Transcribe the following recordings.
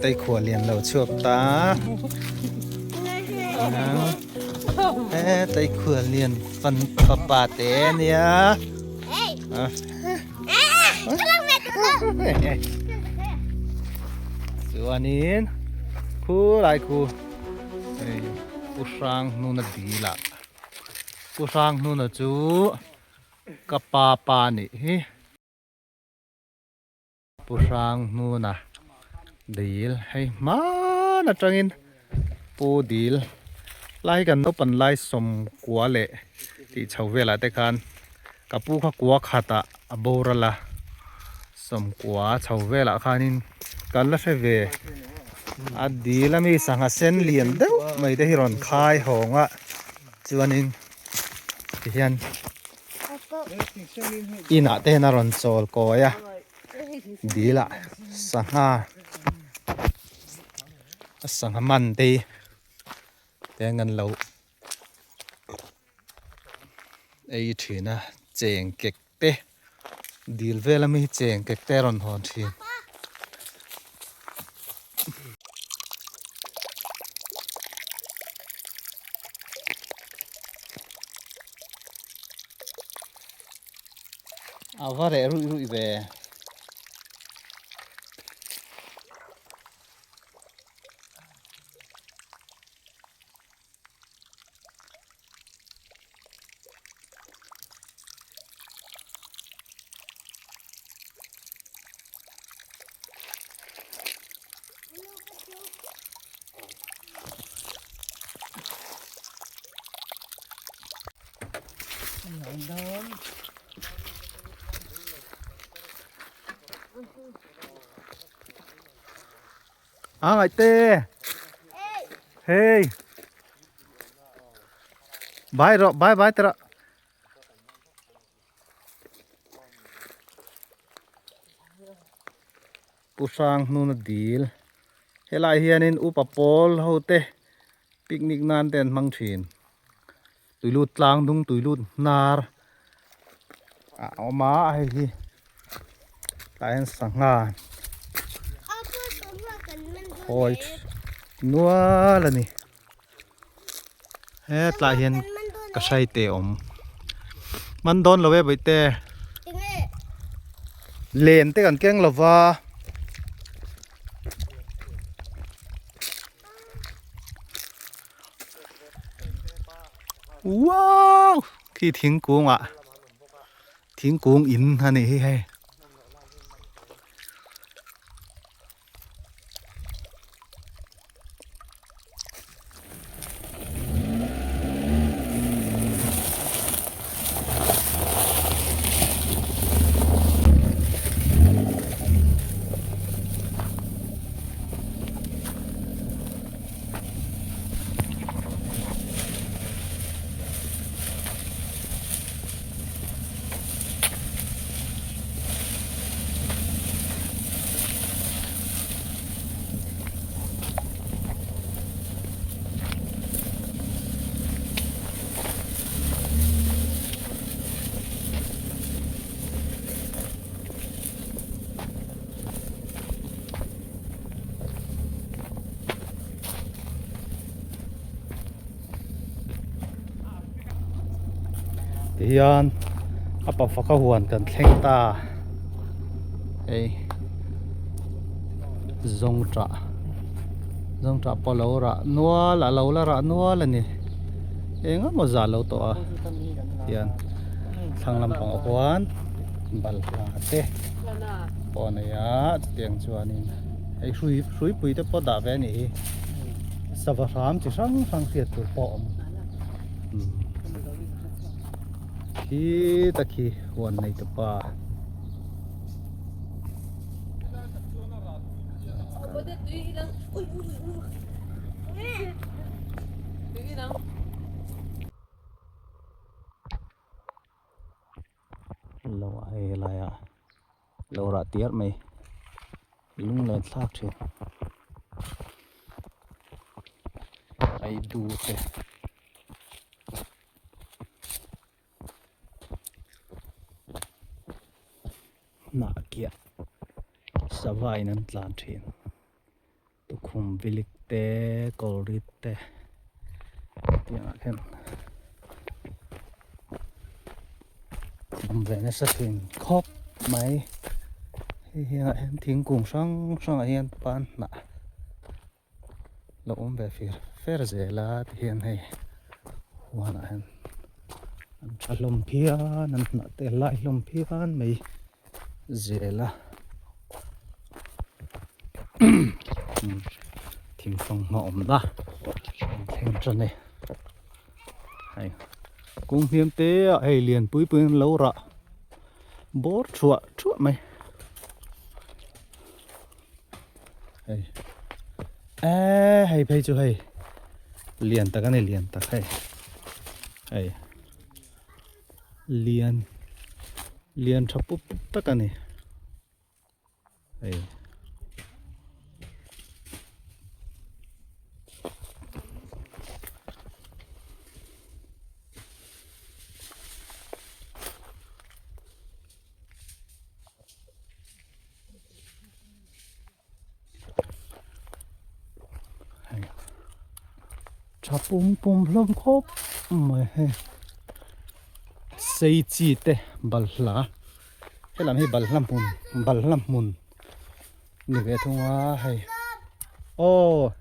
tay khua liền lầu chuột ta tay khua liền phần bà té nha Suanin khu lại khu Hranghnuna Dil Hranghnuna chú kapapa ni Hranghnuna Dil hay má na trangin pu Dil lai kan no pan lai som kwa le ti chawela te khan kapu kha kwa khata aborala som kwa chawela khanin kan la ve a Dil ami sanga sen lian deuh mai te hiron khai honga chuanin hian ina te na ron chol ko ya Dila sanga man te ngan lo ei thina cheng kek te Dil velami cheng kek te ron hon thin avare ru ve Maite hey bye tera Hranghnuna Dil helai hianin upapol hote picnic nan ten mang thin tuilut tlang dung tuilut nar oma ai hi kain sanga hoi nuala ni he tla hian ka sai te om man don lowe boite len te kan keng lova wow khi thing kung in hani he hian apa faka Huan kan thleng ta ei zong tra polora nual a lo la ra nual ani enga mo za lo to a hian thanglam pang Huan bal la te pon ya tiang chuanin ei hrui pui te po da ve ni sava ram chi sang fiat tu po khi Huan này tập ba lâu ai lại à lâu ra tiết mày lung lên sát chứ ai đu thế nạ kia sa vai nan tlan thin hum vilik te kolrit te tiếng khen về nó sẽ thuyền khóc máy hiện tại tiếng cùng sang sang hiện pan nè lâu về phía phía dưới là hiện này Huan hiện anh lom pia anh nãy te lại lom pia mấy dưới là tiếng phong mỏng đó thêm cho này hay cũng hiếm tế hay liền bụi bụi lâu rồi bố chuột chuột mày hay hay bây giờ hay liền ta cái này liền ta hay liền liền chắp bút tất cả này hay chắp bùm bùm lom khóc mày hay xây chi te bal lá cái làm hay bal lam mun người về thung hoa hay ô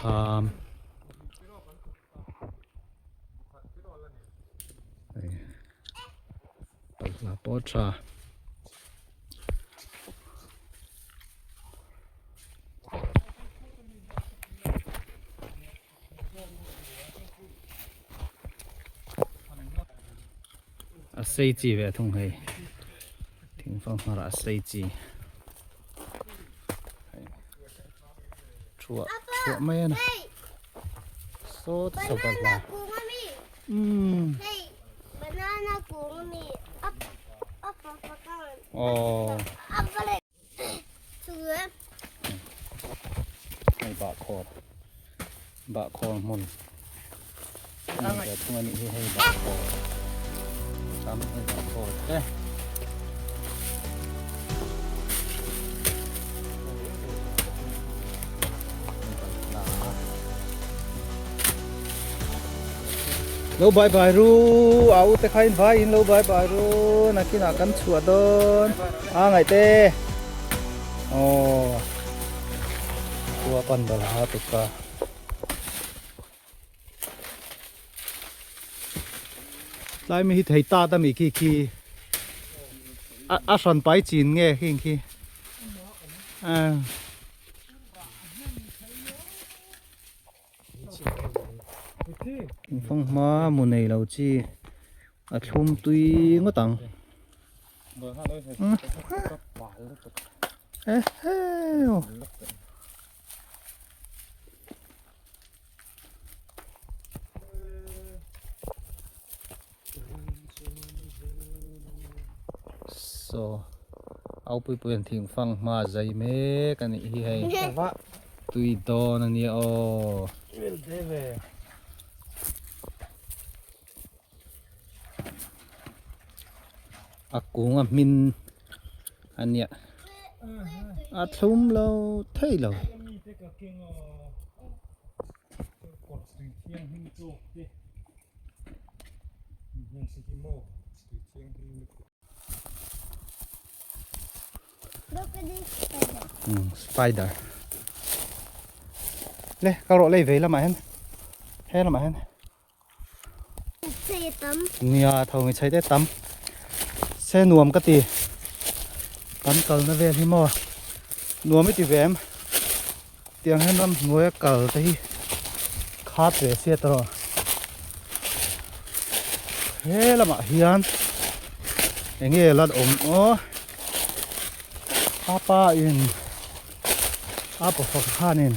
tham bal lá bó trà xây chi về thùng hay tiếng phong hoa là xây chi chua chua mấy nè sốt sầu bạc là banana kumi apa kan ồ apa le sure hay bạc kho môn về thùng anh đi hay bạc kho sắm hay bạc kho thế lâu bye bye ru áo te khai vai in lâu bye bye ru na kia cắn chuột đơn ngày tê ồ chua pan bala ha tụ cả lại mi thấy ta mi khi sòn bái chín nghe khi phong má mùa này lâu chi thum tuy ngó tặng so áo bụi bụi thiền phong mà dày mé cái này hay tuy to nè nè ô cũng min anh nhỉ thum lâu thấy lâu spider lấy cao độ lấy về là mà hết là mà hết xây tấm nhà thầu người xây để tắm xe nuông cái gì tắm cầu nó về thì mò nuông mấy tí về em tiếng hết năm nuôi cầu thì khát về xe tao thế là mà hiền anh nghe là ổn apa in apa fakhanin